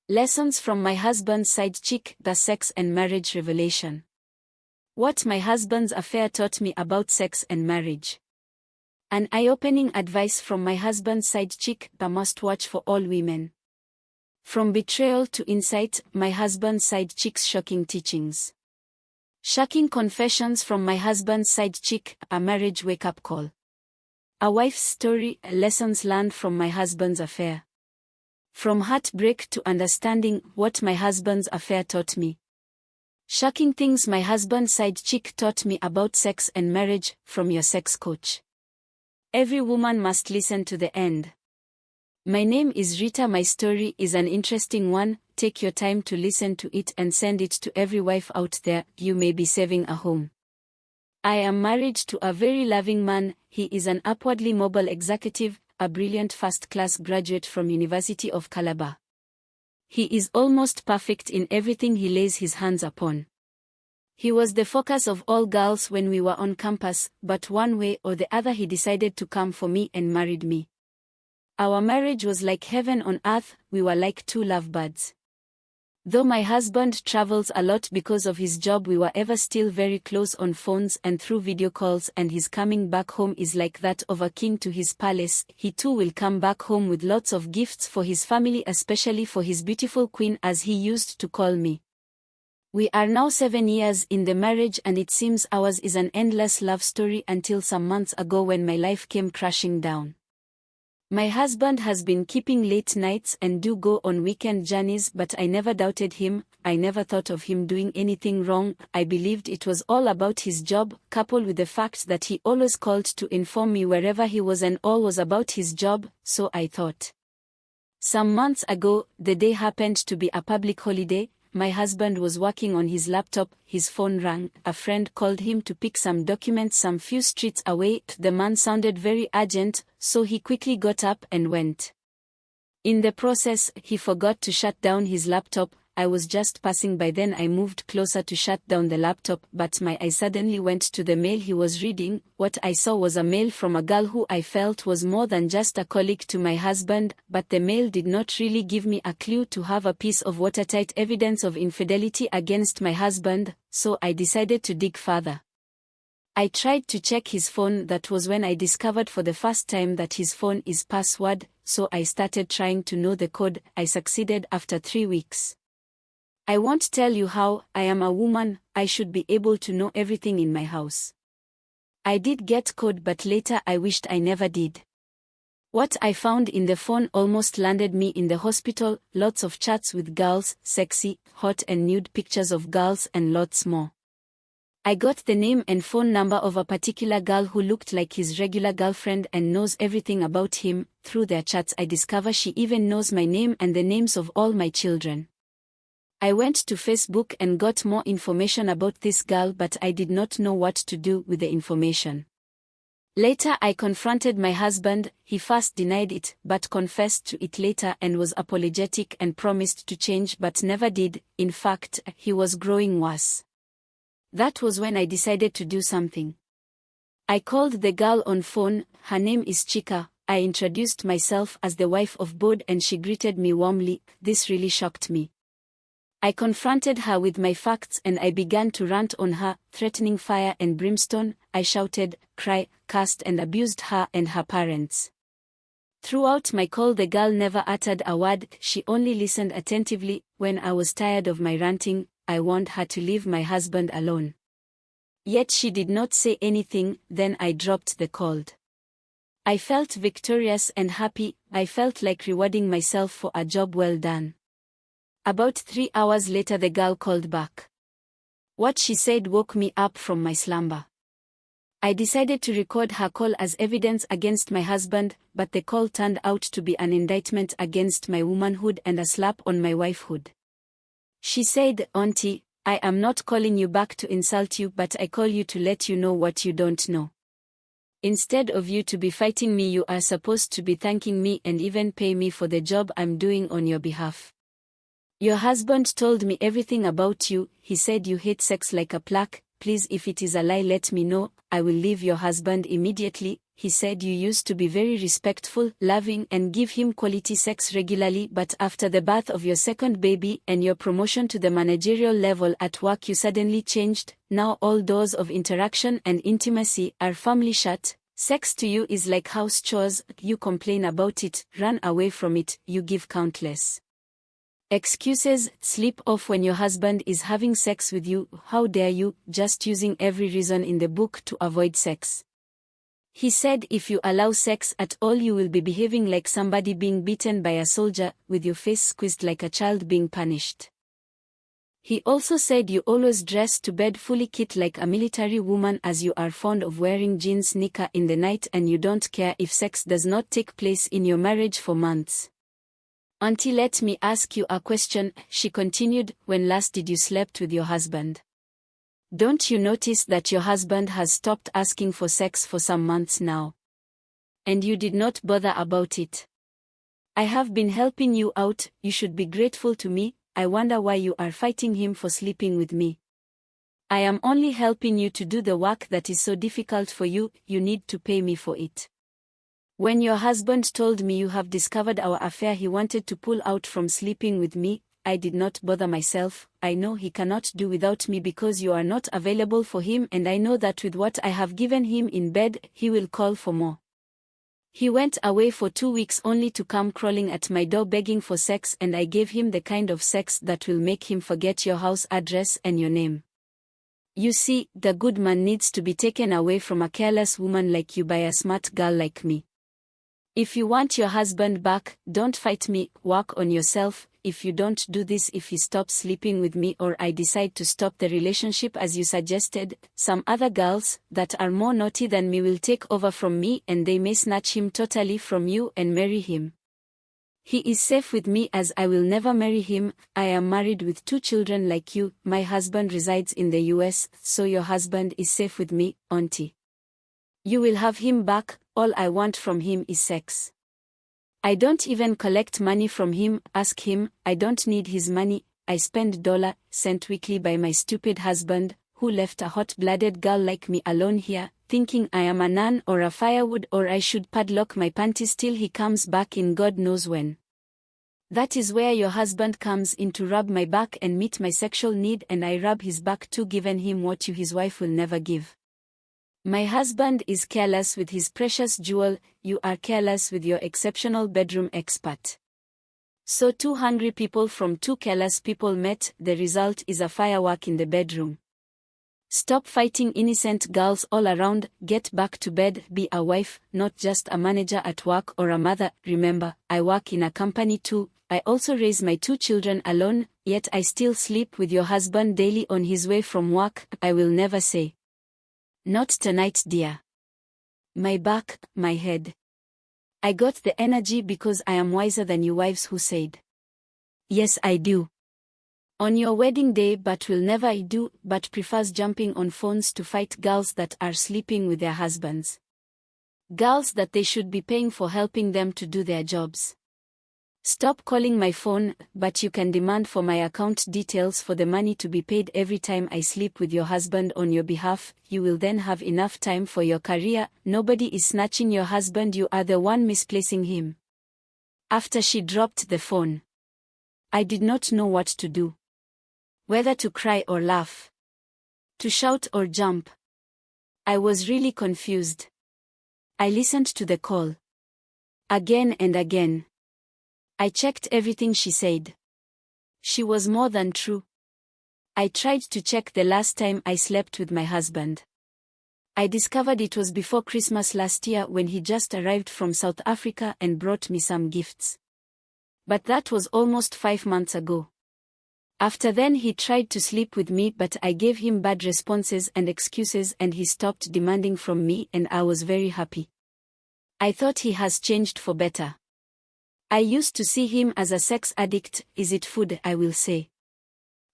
Lessons from my husband's side chick, the sex and marriage revelation. What my husband's affair taught me about sex and marriage. An eye-opening advice from my husband's side chick, the must-watch for all women. From betrayal to insight, my husband's side chick's shocking teachings. Shocking confessions from my husband's side chick, a marriage wake-up call. A wife's story, lessons learned from my husband's affair. From heartbreak to understanding, what my husband's affair taught me. Shocking things my husband's side chick taught me about sex and marriage, from your sex coach. Every woman must listen to the end. My name is Rita. My story is an interesting one. Take your time to listen to it and send it to every wife out there. You may be saving a home. I am married to a very loving man. He is an upwardly mobile executive, a brilliant first-class graduate from University of Calabar. He is almost perfect in everything he lays his hands upon. He was the focus of all girls when we were on campus, but one way or the other he decided to come for me and married me. Our marriage was like heaven on earth. We were like two lovebirds. Though my husband travels a lot because of his job, we were ever still very close on phones and through video calls, and his coming back home is like that of a king to his palace. He too will come back home with lots of gifts for his family, especially for his beautiful queen, as he used to call me. We are now 7 years in the marriage, and it seems ours is an endless love story until some months ago when my life came crashing down. My husband has been keeping late nights and do go on weekend journeys, but I never doubted him. I never thought of him doing anything wrong. I believed it was all about his job, coupled with the fact that he always called to inform me wherever he was, and all was about his job, so I thought. Some months ago, the day happened to be a public holiday. My husband was working on his laptop. His phone rang. A friend called him to pick some documents some few streets away. The man sounded very urgent, so he quickly got up and went. In the process, he forgot to shut down his laptop. I was just passing by then. I moved closer to shut down the laptop, but my eye suddenly went to the mail he was reading. What I saw was a mail from a girl who I felt was more than just a colleague to my husband, but the mail did not really give me a clue to have a piece of watertight evidence of infidelity against my husband, so I decided to dig further. I tried to check his phone. That was when I discovered for the first time that his phone is password, so I started trying to know the code. I succeeded after 3 weeks. I won't tell you how. I am a woman. I should be able to know everything in my house. I did get code, but later I wished I never did. What I found in the phone almost landed me in the hospital. Lots of chats with girls, sexy, hot and nude pictures of girls, and lots more. I got the name and phone number of a particular girl who looked like his regular girlfriend and knows everything about him. Through their chats I discover she even knows my name and the names of all my children. I went to Facebook and got more information about this girl, but I did not know what to do with the information. Later I confronted my husband. He first denied it, but confessed to it later and was apologetic and promised to change, but never did. In fact, he was growing worse. That was when I decided to do something. I called the girl on phone. Her name is Chika. I introduced myself as the wife of Bod and she greeted me warmly. This really shocked me. I confronted her with my facts and I began to rant on her, threatening fire and brimstone. I shouted, cried, cursed and abused her and her parents. Throughout my call the girl never uttered a word. She only listened attentively. When I was tired of my ranting, I warned her to leave my husband alone. Yet she did not say anything. Then I dropped the call. I felt victorious and happy. I felt like rewarding myself for a job well done. About 3 hours later the girl called back. What she said woke me up from my slumber. I decided to record her call as evidence against my husband, but the call turned out to be an indictment against my womanhood and a slap on my wifehood. She said, "Auntie, I am not calling you back to insult you, but I call you to let you know what you don't know. Instead of you to be fighting me, you are supposed to be thanking me and even pay me for the job I'm doing on your behalf. Your husband told me everything about you. He said you hate sex like a plague. Please, if it is a lie, let me know. I will leave your husband immediately. he said you used to be very respectful, loving and give him quality sex regularly, but after the birth of your second baby and your promotion to the managerial level at work you suddenly changed. Now all doors of interaction and intimacy are firmly shut. Sex to you is like house chores, you complain about it, run away from it, you give countless excuses, sleep off when your husband is having sex with you, how dare you, just using every reason in the book to avoid sex. He said if you allow sex at all you will be behaving like somebody being beaten by a soldier, with your face squeezed like a child being punished. He also said you always dress to bed fully kit like a military woman, as you are fond of wearing jeans knicker in the night and you don't care if sex does not take place in your marriage for months. Auntie, let me ask you a question, she continued, when last did you slept with your husband? Don't you notice that your husband has stopped asking for sex for some months now? And you did not bother about it. I have been helping you out, you should be grateful to me. I wonder why you are fighting him for sleeping with me. I am only helping you to do the work that is so difficult for you, you need to pay me for it. When your husband told me you have discovered our affair, he wanted to pull out from sleeping with me. I did not bother myself. I know he cannot do without me because you are not available for him, and I know that with what I have given him in bed, he will call for more. He went away for 2 weeks only to come crawling at my door begging for sex, and I gave him the kind of sex that will make him forget your house address and your name. You see, the good man needs to be taken away from a careless woman like you by a smart girl like me. If you want your husband back, don't fight me, work on yourself. If you don't do this, if he stops sleeping with me or I decide to stop the relationship as you suggested, some other girls that are more naughty than me will take over from me and they may snatch him totally from you and marry him. He is safe with me as I will never marry him. I am married with 2 children like you. My husband resides in the US, so your husband is safe with me, auntie. You will have him back. All I want from him is sex. I don't even collect money from him, ask him, I don't need his money. I spend $ sent weekly by my stupid husband, who left a hot-blooded girl like me alone here, thinking I am a nun or a firewood or I should padlock my panties till he comes back in God knows when. That is where your husband comes in to rub my back and meet my sexual need, and I rub his back too, giving him what you his wife will never give. My husband is careless with his precious jewel, you are careless with your exceptional bedroom expert. So 2 hungry people from 2 careless people met, the result is a firework in the bedroom. Stop fighting innocent girls all around, get back to bed, be a wife, not just a manager at work or a mother. Remember, I work in a company too, I also raise my 2 children alone, yet I still sleep with your husband daily on his way from work. I will never say. Not tonight, dear. My back, my head. I got the energy because I am wiser than you wives who said. Yes, I do. On your wedding day, but will never do, but prefers jumping on phones to fight girls that are sleeping with their husbands. Girls that they should be paying for helping them to do their jobs. Stop calling my phone, but you can demand for my account details for the money to be paid every time I sleep with your husband on your behalf. You will then have enough time for your career. Nobody is snatching your husband, you are the one misplacing him. After she dropped the phone, I did not know what to do. Whether to cry or laugh. To shout or jump. I was really confused. I listened to the call. Again and again. I checked everything she said. She was more than true. I tried to check the last time I slept with my husband. I discovered it was before Christmas last year when he just arrived from South Africa and brought me some gifts. But that was almost 5 months ago. After then he tried to sleep with me, but I gave him bad responses and excuses and he stopped demanding from me, and I was very happy. I thought he has changed for better. I used to see him as a sex addict. Is it food, I will say.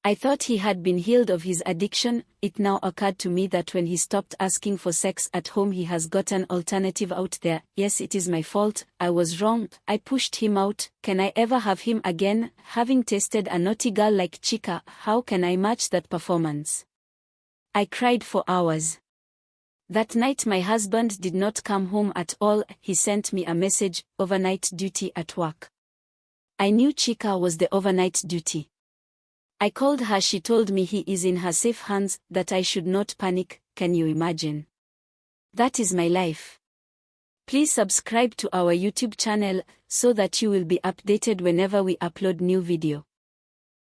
I thought he had been healed of his addiction. It now occurred to me that when he stopped asking for sex at home, he has got an alternative out there. Yes, it is my fault. I was wrong. I pushed him out. Can I ever have him again? Having tasted a naughty girl like Chica, how can I match that performance? I cried for hours. That night my husband did not come home at all. He sent me a message, overnight duty at work. I knew Chika was the overnight duty. I called her. She told me he is in her safe hands, that I should not panic. Can you imagine? That is my life. Please subscribe to our YouTube channel so that you will be updated whenever we upload new video.